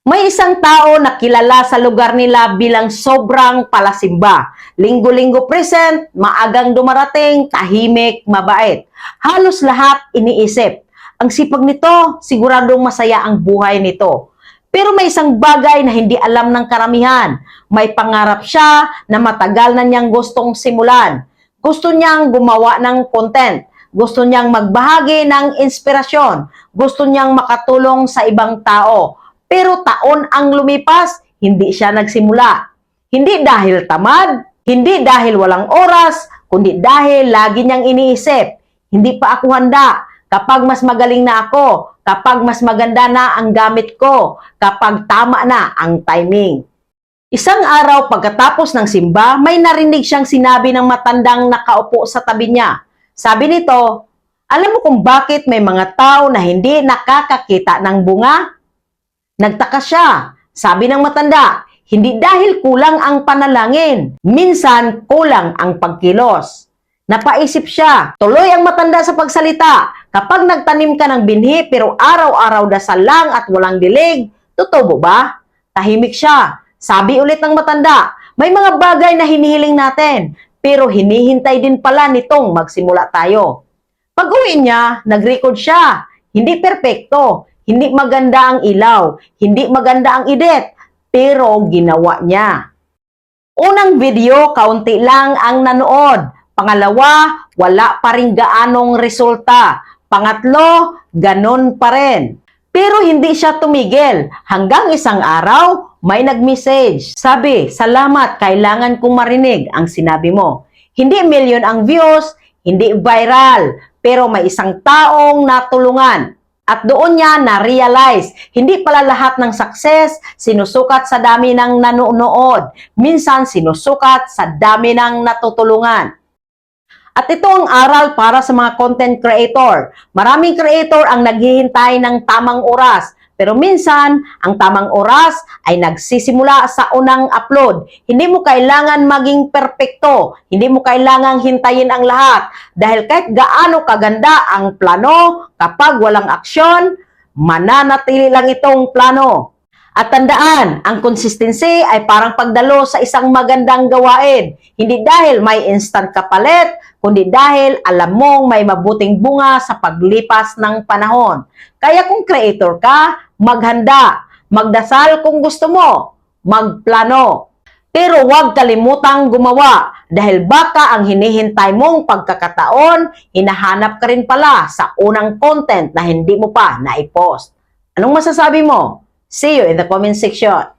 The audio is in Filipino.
May isang tao na kilala sa lugar nila bilang sobrang palasimba. Linggo-linggo present, maagang dumarating, tahimik, mabait. Halos lahat iniisip. Ang sipag nito, siguradong masaya ang buhay nito. Pero may isang bagay na hindi alam ng karamihan. May pangarap siya na matagal na niyang gustong simulan. Gusto niyang gumawa ng content. Gusto niyang magbahagi ng inspirasyon. Gusto niyang makatulong sa ibang tao. Pero taon ang lumipas, hindi siya nagsimula. Hindi dahil tamad, hindi dahil walang oras, kundi dahil lagi niyang iniisip, hindi pa ako handa. Kapag mas magaling na ako, kapag mas maganda na ang gamit ko, kapag tama na ang timing. Isang araw pagkatapos ng simba, may narinig siyang sinabi ng matandang nakaupo sa tabi niya. Sabi nito, alam mo kung bakit may mga tao na hindi nakakakita ng bunga? Nagtaka siya. Sabi ng matanda, hindi dahil kulang ang panalangin. Minsan, kulang ang pagkilos. Napaisip siya. Tuloy ang matanda sa pagsalita. Kapag nagtanim ka ng binhi pero araw-araw dasal lang at walang dilig, tutubo ba? Tahimik siya. Sabi ulit ng matanda, may mga bagay na hinihiling natin, pero hinihintay din pala nitong magsimula tayo. Pag-uwi niya, nag-record siya. Hindi perpekto. Hindi maganda ang ilaw, hindi maganda ang edit, pero ginawa niya. Unang video, kaunti lang ang nanood. Pangalawa, wala pa rin gaanong resulta. Pangatlo, ganon pa rin. Pero hindi siya tumigil. Hanggang isang araw, may nag-message. Sabi, salamat, kailangan kong marinig ang sinabi mo. Hindi milyon ang views, hindi viral, pero may isang taong natulungan. At doon niya na-realize, hindi pala lahat ng success sinusukat sa dami ng nanonood. Minsan sinusukat sa dami ng natutulungan. At ito ang aral para sa mga content creator. Maraming creator ang naghihintay ng tamang oras. Pero minsan, ang tamang oras ay nagsisimula sa unang upload. Hindi mo kailangan maging perpekto. Hindi mo kailangang hintayin ang lahat. Dahil kahit gaano kaganda ang plano, kapag walang aksyon, mananatili lang itong plano. At tandaan, ang consistency ay parang pagdalo sa isang magandang gawain. Hindi dahil may instant kapalit, kundi dahil alam mong may mabuting bunga sa paglipas ng panahon. Kaya kung creator ka, maghanda, magdasal kung gusto mo, magplano. Pero huwag kalimutang gumawa dahil baka ang hinihintay mong pagkakataon, hinahanap ka rin pala sa unang content na hindi mo pa naipost. Anong masasabi mo? See you in the comment section.